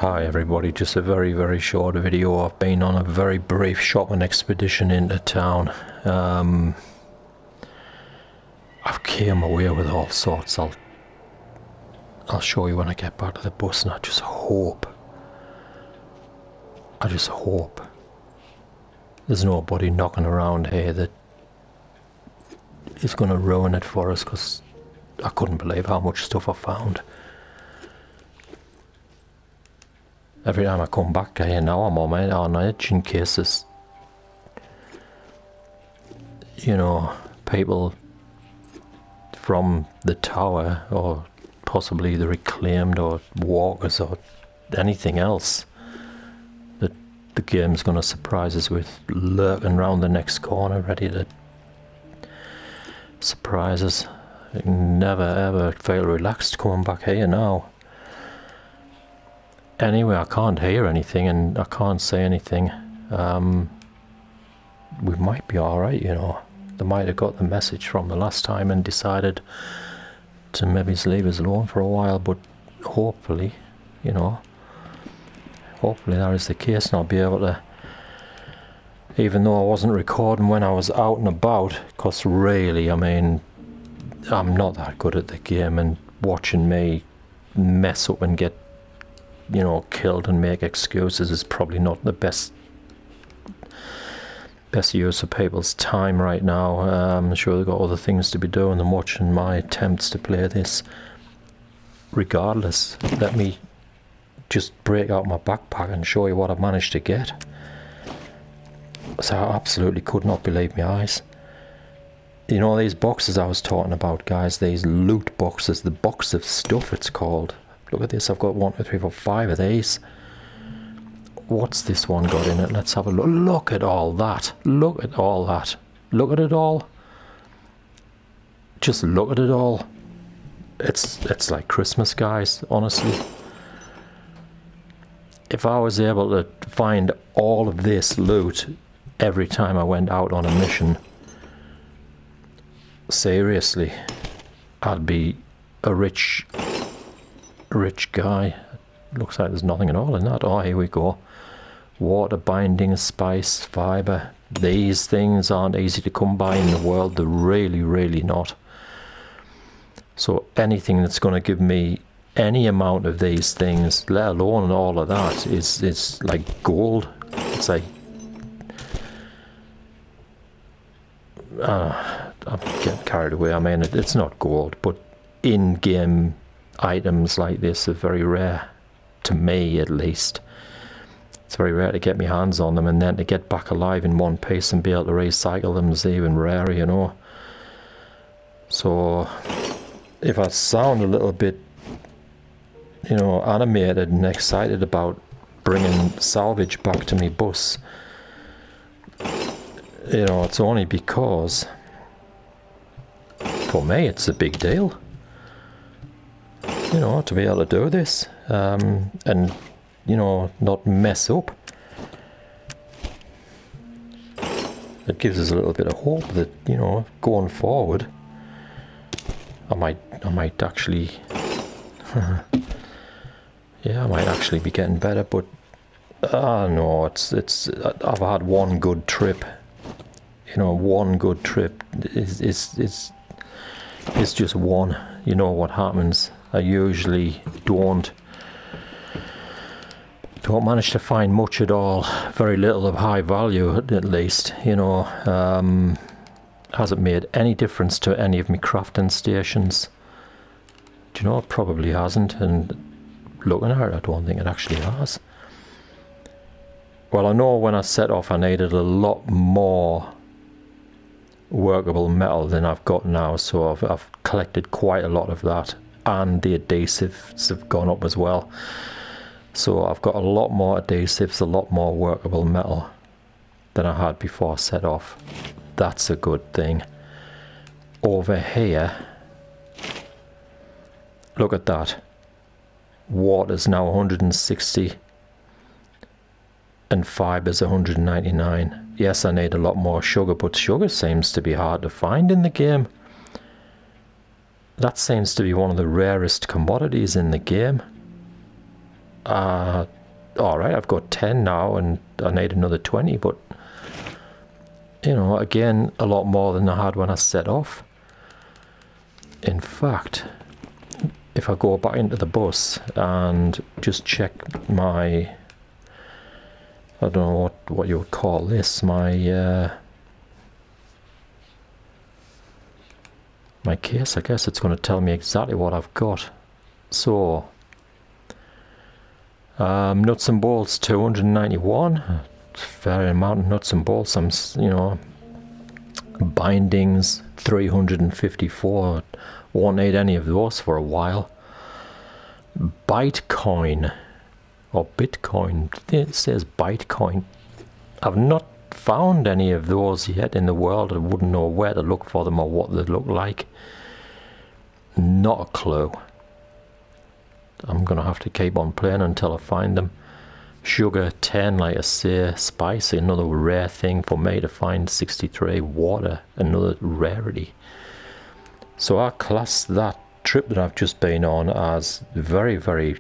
Hi everybody, just a very short video. I've been on a very brief shopping expedition into town. I've came away with all sorts. I'll show you when I get back to the bus, and I just hope there's nobody knocking around here that is going to ruin it for us, because I couldn't believe how much stuff I found. Every time I come back here now, I'm on edge in case there's, you know, people from the tower, or possibly the reclaimed, or walkers, or anything else that the game's going to surprise us with, lurking around the next corner, ready to surprise us. I can never ever feel relaxed coming back here now. Anyway, I can't hear anything and I can't say anything. We might be alright, you know. They might have got the message from the last time and decided to maybe leave us alone for a while, but hopefully, you know, hopefully that is the case, and I'll be able to, even though I wasn't recording when I was out and about, because really, I mean, I'm not that good at the game, and watching me mess up and get, you know, killed and make excuses is probably not the best use of people's time right now. I'm sure they've got other things to be doing than watching my attempts to play this. Regardless, let me just break out my backpack and show you what I've managed to get. So I absolutely could not believe my eyes. You know, these boxes I was talking about, guys, these loot boxes, the box of stuff it's called. Look at this, I've got 1, 2, 3, 4, 5 of these. What's this one got in it? Let's have a look. Look at all that. Look at all that. Look at it all. Just look at it all. It's like Christmas, guys, honestly. If I was able to find all of this loot every time I went out on a mission, seriously, I'd be a rich guy. Looks like there's nothing at all in that. Oh, here we go. Water, binding, spice, fiber. These things aren't easy to come by in the world. They're really not. So anything that's going to give me any amount of these things, let alone all of that, is like gold. It's like I'm getting carried away. I mean, it's not gold, but in-game items like this are very rare, to me at least. It's very rare to get my hands on them, and then to get back alive in one piece and be able to recycle them is even rarer, you know. So if I sound a little bit, you know, animated and excited about bringing salvage back to me bus, you know, it's only because for me it's a big deal, you know, to be able to do this, and, you know, not mess up. It gives us a little bit of hope that, you know, going forward, I might actually, yeah, I might actually be getting better. But no, I've had one good trip. You know, one good trip is just one. You know what happens. I usually don't manage to find much at all. Very little of high value, at least, you know. Hasn't made any difference to any of my crafting stations. Do you know, it probably hasn't, and looking at it, I don't think it actually has. Well, I know when I set off I needed a lot more workable metal than I've got now, so I've collected quite a lot of that, and the adhesives have gone up as well. So I've got a lot more adhesives, a lot more workable metal than I had before I set off. That's a good thing. Over here, look at that. Water's now 160 and fiber's 199. Yes, I need a lot more sugar, but sugar seems to be hard to find in the game. That seems to be one of the rarest commodities in the game. Alright, I've got 10 now and I need another 20, but you know, again, a lot more than I had when I set off. In fact, if I go back into the bus and just check my, I don't know what you would call this, my my case, I guess it's going to tell me exactly what I've got. So nuts and bolts 291, fair amount of nuts and bolts. I'm, you know, bindings 354, won't need any of those for a while. Bytecoin or Bitcoin, it says Bytecoin. I've not found any of those yet in the world. I wouldn't know where to look for them or what they look like. Not a clue. I'm gonna have to keep on playing until I find them. Sugar 10, like I say. Spice, another rare thing for me to find. 63. Water, another rarity. So I class that trip that I've just been on as very, very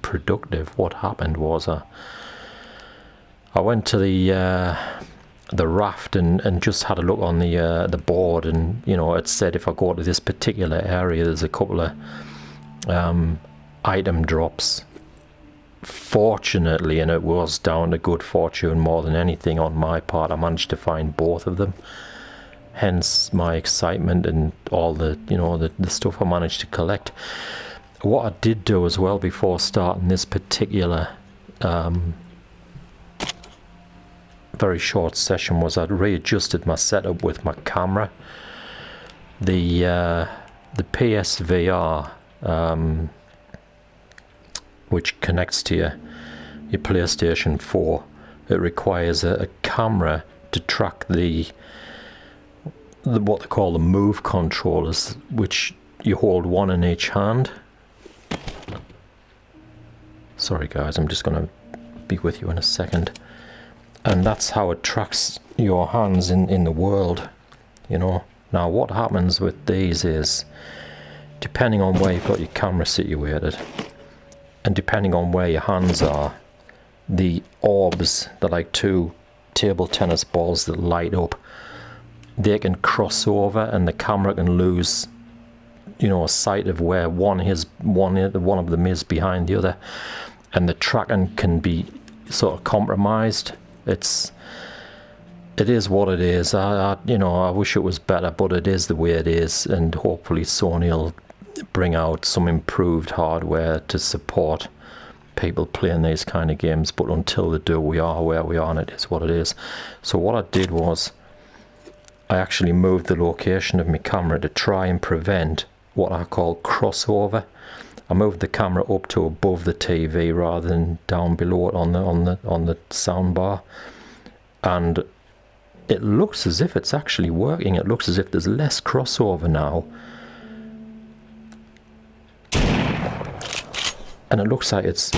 productive. What happened was I went to the raft and just had a look on the board, and you know, it said if I go to this particular area, there's a couple of item drops. Fortunately, and it was down to good fortune more than anything on my part, I managed to find both of them. Hence my excitement and all the, you know, the stuff I managed to collect. What I did do as well before starting this particular very short session was I'd readjusted my setup with my camera. The PSVR, which connects to your PlayStation 4, it requires a camera to track the what they call the move controllers, which you hold one in each hand. Sorry guys, I'm just going to be with you in a second. And that's how it tracks your hands in the world, you know. Now what happens with these is, depending on where you've got your camera situated and depending on where your hands are, the orbs, they're like two table tennis balls that light up, they can cross over and the camera can lose, you know, sight of where one of them is behind the other, and the tracking can be sort of compromised. It is what it is. You know, I wish it was better, but it is the way it is, and hopefully Sony will bring out some improved hardware to support people playing these kind of games. But until they do, we are where we are, and it is what it is. So what I did was I actually moved the location of my camera to try and prevent what I call crossover. I moved the camera up to above the TV rather than down below it on the sound bar, and it looks as if it's actually working. It looks as if there's less crossover now, and it looks like it's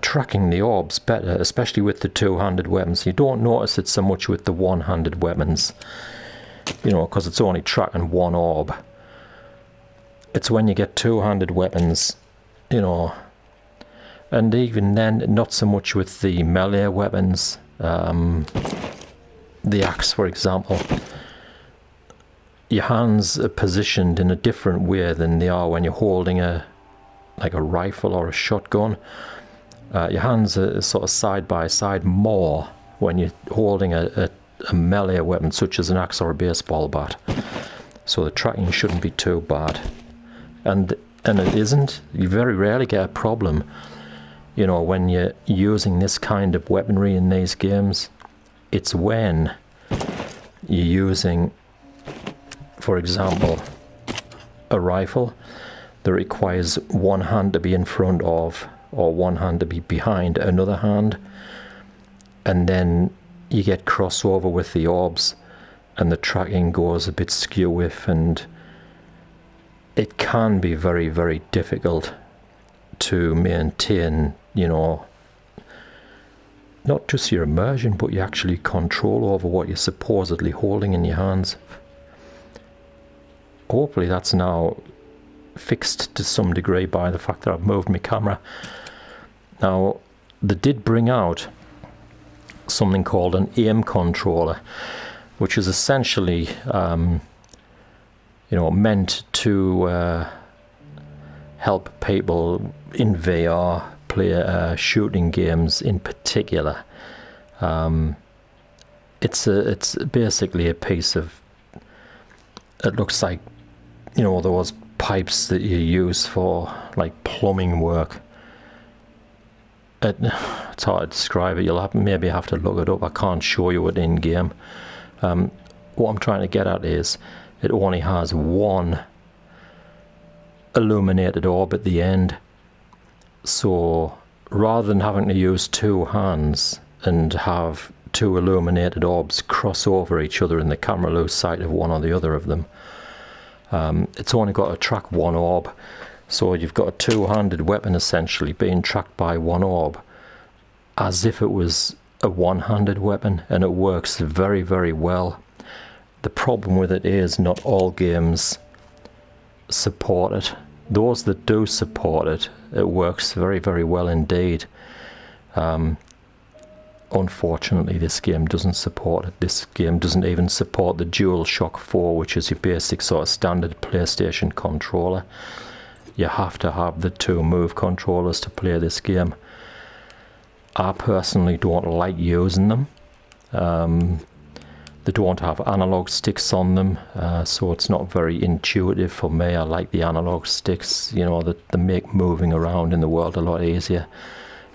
tracking the orbs better, especially with the two-handed weapons. You don't notice it so much with the one-handed weapons, you know, because it's only tracking one orb. It's when you get two-handed weapons, you know, and even then, not so much with the melee weapons. The axe, for example, your hands are positioned in a different way than they are when you're holding like a rifle or a shotgun. Your hands are sort of side by side more when you're holding a melee weapon such as an axe or a baseball bat. So the tracking shouldn't be too bad. And it isn't. You very rarely get a problem, you know, when you're using this kind of weaponry in these games. It's when you're using, for example, a rifle that requires one hand to be in front of or one hand to be behind another hand, and then you get crossover with the orbs and the tracking goes a bit skew-if, and it can be very, very difficult to maintain, you know, not just your immersion, but you actually control over what you're supposedly holding in your hands. Hopefully that's now fixed to some degree by the fact that I've moved my camera. Now, they did bring out something called an aim controller, which is essentially you know, meant to help people in VR play shooting games in particular. It's basically a piece of, it looks like, you know, those pipes that you use for like plumbing work. It's hard to describe it. You'll maybe have to look it up. I can't show you it in game. What I'm trying to get at is it only has one illuminated orb at the end. So rather than having to use two hands and have two illuminated orbs cross over each other and the camera lose sight of one or the other of them, it's only got to track one orb. So you've got a two-handed weapon essentially being tracked by one orb as if it was a one-handed weapon, and it works very, very well. The problem with it is not all games support it. Those that do support it, it works very, very well indeed. Unfortunately, this game doesn't support it. This game doesn't even support the DualShock 4, which is your basic sort of standard PlayStation controller. You have to have the two Move controllers to play this game. I personally don't like using them. They don't have analog sticks on them, so it's not very intuitive for me. I like the analog sticks, you know, that they make moving around in the world a lot easier.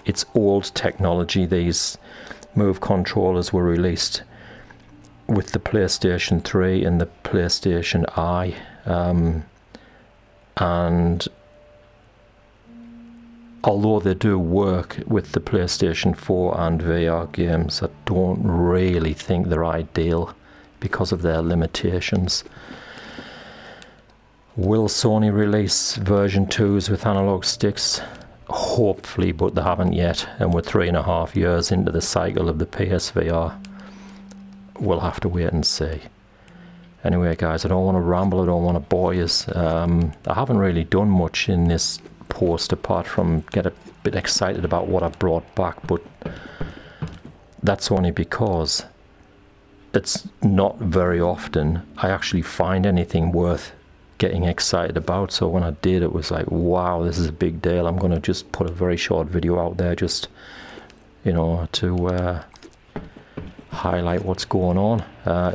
It's old technology. These Move controllers were released with the PlayStation 3 and the PlayStation Eye, and although they do work with the PlayStation 4 and VR games, I don't really think they're ideal because of their limitations. Will Sony release version 2s with analog sticks? Hopefully, but they haven't yet, and we're 3.5 years into the cycle of the PSVR. We'll have to wait and see. Anyway guys, I don't want to ramble, I don't want to bore you. I haven't really done much in this post apart from get a bit excited about what I brought back, but that's only because it's not very often I actually find anything worth getting excited about. So when I did, it was like, wow, this is a big deal. I'm going to just put a very short video out there, just, you know, to highlight what's going on.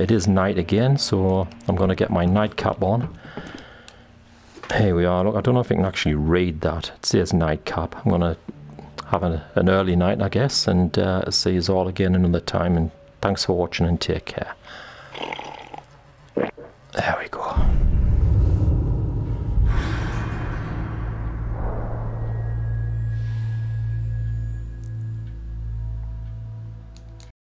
It is night again, so I'm going to get my nightcap on. Here we are. Look, I don't know if I can actually read that. It says nightcap. I'm going to have an early night, I guess, and see you all again another time. And thanks for watching, and take care.